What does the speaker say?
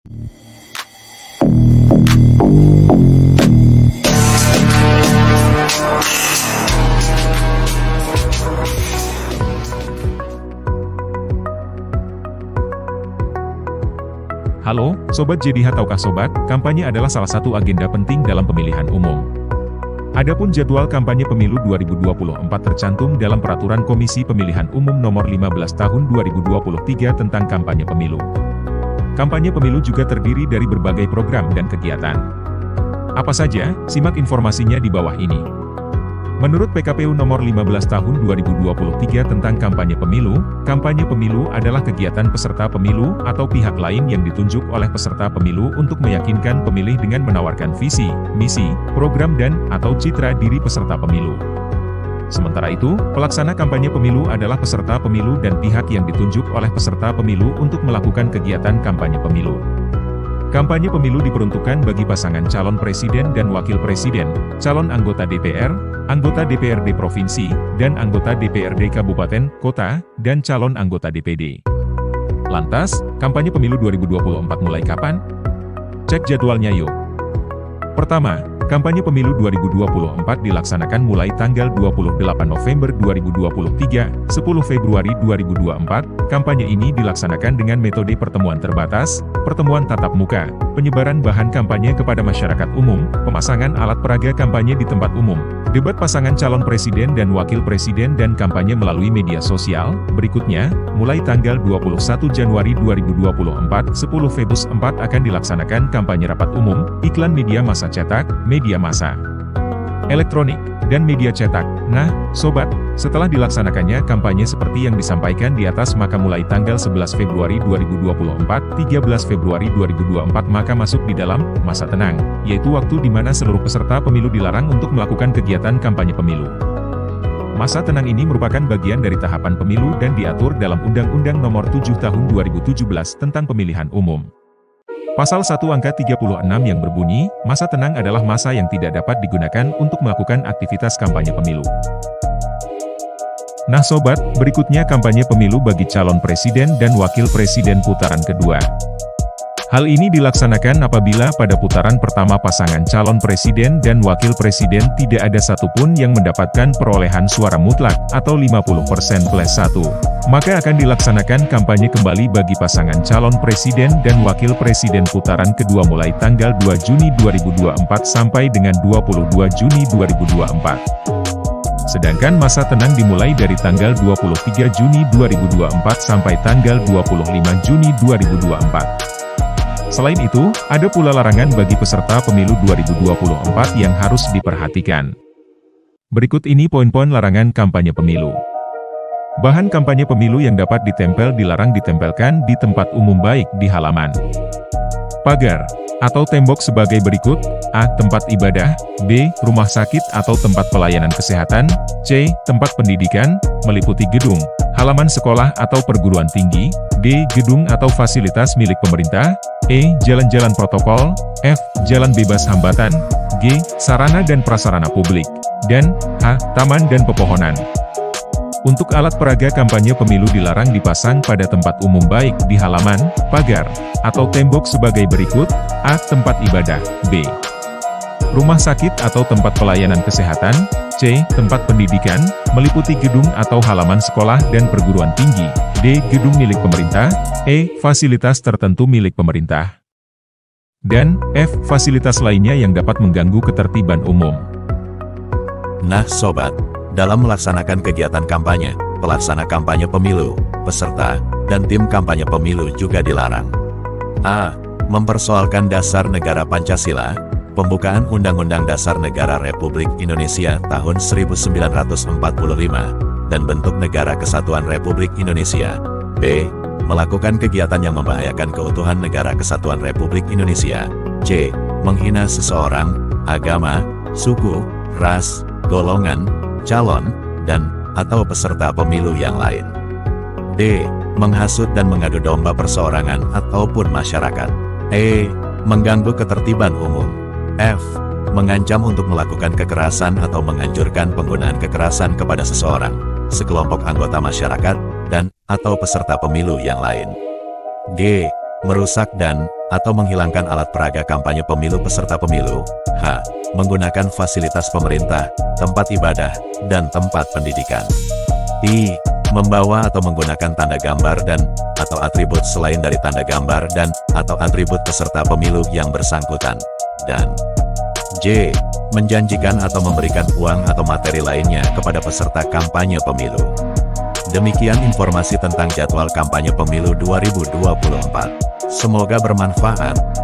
Halo, Sobat JDH, tahukah Sobat, kampanye adalah salah satu agenda penting dalam pemilihan umum. Adapun jadwal kampanye pemilu 2024 tercantum dalam Peraturan Komisi Pemilihan Umum Nomor 15 Tahun 2023 tentang kampanye pemilu. Kampanye pemilu juga terdiri dari berbagai program dan kegiatan. Apa saja? Simak informasinya di bawah ini. Menurut PKPU Nomor 15 Tahun 2023 tentang kampanye pemilu adalah kegiatan peserta pemilu atau pihak lain yang ditunjuk oleh peserta pemilu untuk meyakinkan pemilih dengan menawarkan visi, misi, program dan/atau citra diri peserta pemilu. Sementara itu, pelaksana kampanye pemilu adalah peserta pemilu dan pihak yang ditunjuk oleh peserta pemilu untuk melakukan kegiatan kampanye pemilu. Kampanye pemilu diperuntukkan bagi pasangan calon presiden dan wakil presiden, calon anggota DPR, anggota DPRD Provinsi, dan anggota DPRD Kabupaten, Kota, dan calon anggota DPD. Lantas, kampanye pemilu 2024 mulai kapan? Cek jadwalnya yuk. Pertama, kampanye pemilu 2024 dilaksanakan mulai tanggal 28 November 2023, 10 Februari 2024. Kampanye ini dilaksanakan dengan metode pertemuan terbatas, pertemuan tatap muka, penyebaran bahan kampanye kepada masyarakat umum, pemasangan alat peraga kampanye di tempat umum, debat pasangan calon presiden dan wakil presiden dan kampanye melalui media sosial. Berikutnya, mulai tanggal 21 Januari 2024, 10 Februari 4 akan dilaksanakan kampanye rapat umum, iklan media massa cetak, media massa elektronik, dan media cetak. Nah, Sobat, setelah dilaksanakannya kampanye seperti yang disampaikan di atas maka mulai tanggal 11 Februari 2024, 13 Februari 2024 maka masuk di dalam masa tenang, yaitu waktu di mana seluruh peserta pemilu dilarang untuk melakukan kegiatan kampanye pemilu. Masa tenang ini merupakan bagian dari tahapan pemilu dan diatur dalam Undang-Undang Nomor 7 Tahun 2017 tentang Pemilihan Umum. Pasal 1 angka 36 yang berbunyi, masa tenang adalah masa yang tidak dapat digunakan untuk melakukan aktivitas kampanye pemilu. Nah Sobat, berikutnya kampanye pemilu bagi calon presiden dan wakil presiden putaran kedua. Hal ini dilaksanakan apabila pada putaran pertama pasangan calon presiden dan wakil presiden tidak ada satupun yang mendapatkan perolehan suara mutlak atau 50%+1. Maka akan dilaksanakan kampanye kembali bagi pasangan calon presiden dan wakil presiden putaran kedua mulai tanggal 2 Juni 2024 sampai dengan 22 Juni 2024. Sedangkan masa tenang dimulai dari tanggal 23 Juni 2024 sampai tanggal 25 Juni 2024. Selain itu, ada pula larangan bagi peserta pemilu 2024 yang harus diperhatikan. Berikut ini poin-poin larangan kampanye pemilu. Bahan kampanye pemilu yang dapat ditempel dilarang ditempelkan di tempat umum baik di halaman, pagar, atau tembok sebagai berikut: A. Tempat ibadah, B. Rumah sakit atau tempat pelayanan kesehatan, C. Tempat pendidikan, meliputi gedung, halaman sekolah atau perguruan tinggi, D. Gedung atau fasilitas milik pemerintah, E. Jalan-jalan protokol, F. Jalan bebas hambatan, G. Sarana dan prasarana publik, dan H. Taman dan pepohonan. Untuk alat peraga kampanye pemilu dilarang dipasang pada tempat umum baik di halaman, pagar, atau tembok sebagai berikut: A. Tempat ibadah, B. Rumah sakit atau tempat pelayanan kesehatan, C. Tempat pendidikan, meliputi gedung atau halaman sekolah dan perguruan tinggi, D. Gedung milik pemerintah, E. Fasilitas tertentu milik pemerintah, dan F. Fasilitas lainnya yang dapat mengganggu ketertiban umum. Nah Sobat, dalam melaksanakan kegiatan kampanye, pelaksana kampanye pemilu, peserta, dan tim kampanye pemilu juga dilarang: A. Mempersoalkan dasar negara Pancasila, pembukaan Undang-Undang Dasar Negara Republik Indonesia tahun 1945, dan bentuk negara kesatuan Republik Indonesia. B. Melakukan kegiatan yang membahayakan keutuhan negara kesatuan Republik Indonesia. C. Menghina seseorang, agama, suku, ras, golongan, calon, dan atau peserta pemilu yang lain. D. Menghasut dan mengadu domba perseorangan ataupun masyarakat. E. Mengganggu ketertiban umum. F. Mengancam untuk melakukan kekerasan atau menganjurkan penggunaan kekerasan kepada seseorang, sekelompok anggota masyarakat, dan atau peserta pemilu yang lain. G. Merusak dan atau menghilangkan alat peraga kampanye pemilu peserta pemilu. H. Menggunakan fasilitas pemerintah, tempat ibadah, dan tempat pendidikan. I. Membawa atau menggunakan tanda gambar dan atau atribut selain dari tanda gambar dan atau atribut peserta pemilu yang bersangkutan. Dan J. Menjanjikan atau memberikan uang atau materi lainnya kepada peserta kampanye pemilu. Demikian informasi tentang jadwal kampanye pemilu 2024. Semoga bermanfaat.